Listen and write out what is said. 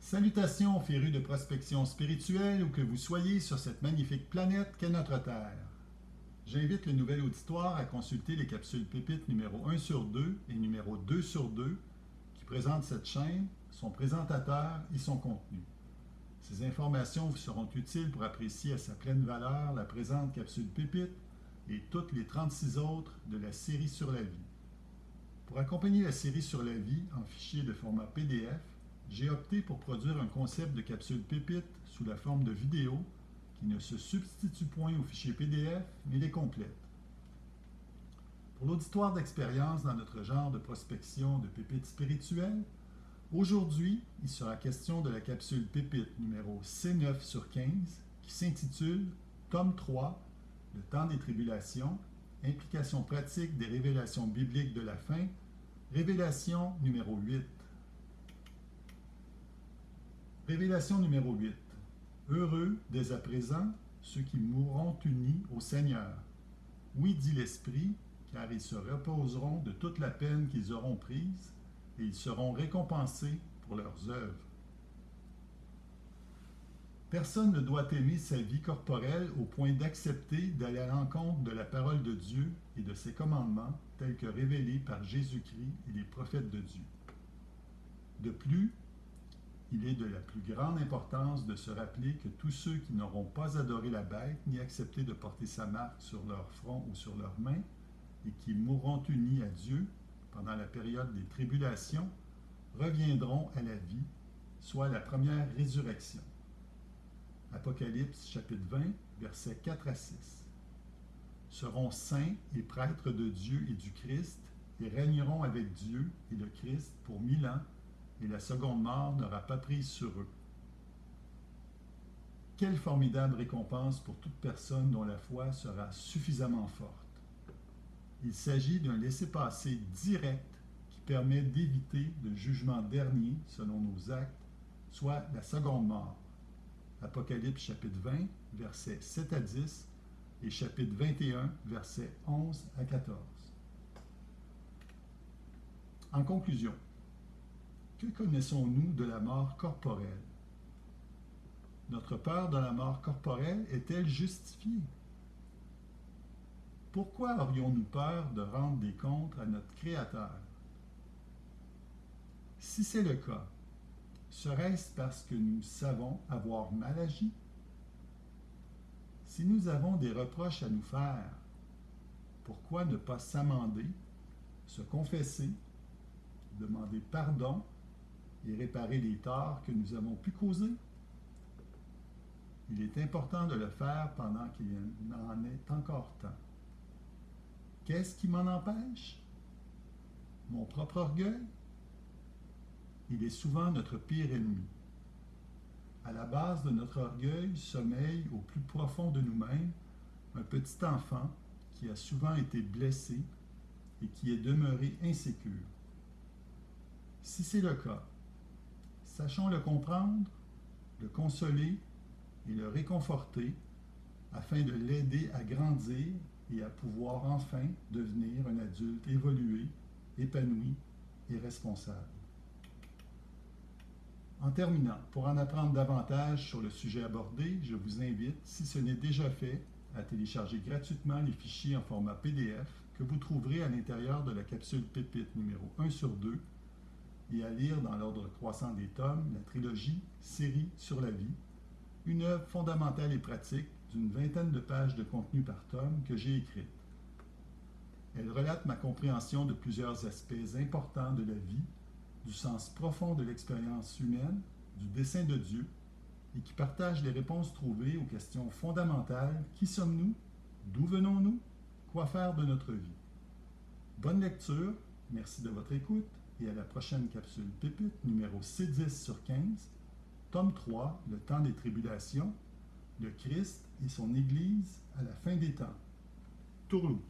Salutations, férus de prospection spirituelle, où que vous soyez sur cette magnifique planète qu'est notre Terre. J'invite le nouvel auditoire à consulter les capsules pépites numéro 1 sur 2 et numéro 2 sur 2 qui présentent cette chaîne, son présentateur et son contenu. Ces informations vous seront utiles pour apprécier à sa pleine valeur la présente capsule pépite et toutes les 36 autres de la série sur la vie. Pour accompagner la série sur la vie en fichier de format PDF, j'ai opté pour produire un concept de capsule pépite sous la forme de vidéo qui ne se substitue point au fichier PDF, mais les complète. Pour l'auditoire d'expérience dans notre genre de prospection de pépites spirituelles, aujourd'hui, il sera question de la capsule pépite numéro C9 sur 15 qui s'intitule Tome 3, le temps des tribulations, implications pratiques des révélations bibliques de la fin, révélation numéro 8. Révélation numéro 8. Heureux, dès à présent, ceux qui mourront unis au Seigneur. Oui, dit l'Esprit, car ils se reposeront de toute la peine qu'ils auront prise, et ils seront récompensés pour leurs œuvres. Personne ne doit aimer sa vie corporelle au point d'accepter d'aller à l'encontre de la parole de Dieu et de ses commandements tels que révélés par Jésus-Christ et les prophètes de Dieu. De plus, il est de la plus grande importance de se rappeler que tous ceux qui n'auront pas adoré la bête ni accepté de porter sa marque sur leur front ou sur leurs mains et qui mourront unis à Dieu pendant la période des tribulations reviendront à la vie, soit la première résurrection. Apocalypse chapitre 20, versets 4 à 6. Seront saints et prêtres de Dieu et du Christ et régneront avec Dieu et le Christ pour 1000 ans, et la seconde mort n'aura pas prise sur eux. Quelle formidable récompense pour toute personne dont la foi sera suffisamment forte. Il s'agit d'un laissez-passer direct qui permet d'éviter le jugement dernier selon nos actes, soit la seconde mort. Apocalypse chapitre 20, versets 7 à 10 et chapitre 21, versets 11 à 14. En conclusion, que connaissons-nous de la mort corporelle? Notre peur de la mort corporelle est-elle justifiée? Pourquoi aurions-nous peur de rendre des comptes à notre Créateur? Si c'est le cas, serait-ce parce que nous savons avoir mal agi? Si nous avons des reproches à nous faire, pourquoi ne pas s'amender, se confesser, demander pardon et réparer les torts que nous avons pu causer? Il est important de le faire pendant qu'il en est encore temps. Qu'est-ce qui m'en empêche? Mon propre orgueil? Il est souvent notre pire ennemi. À la base de notre orgueil sommeille au plus profond de nous-mêmes un petit enfant qui a souvent été blessé et qui est demeuré insécure. Si c'est le cas, sachons le comprendre, le consoler et le réconforter afin de l'aider à grandir et à pouvoir enfin devenir un adulte évolué, épanoui et responsable. En terminant, pour en apprendre davantage sur le sujet abordé, je vous invite, si ce n'est déjà fait, à télécharger gratuitement les fichiers en format PDF que vous trouverez à l'intérieur de la capsule pépite numéro 1 sur 2 et à lire dans l'ordre croissant des tomes la trilogie Série sur la vie, une œuvre fondamentale et pratique d'une 20aine de pages de contenu par tome que j'ai écrite. Elle relate ma compréhension de plusieurs aspects importants de la vie, du sens profond de l'expérience humaine, du dessein de Dieu, et qui partage les réponses trouvées aux questions fondamentales: qui sommes-nous? D'où venons-nous? Quoi faire de notre vie? Bonne lecture, merci de votre écoute, et à la prochaine capsule pépite numéro C10 sur 15, tome 3, le temps des tribulations, le Christ et son Église à la fin des temps. Tourlou.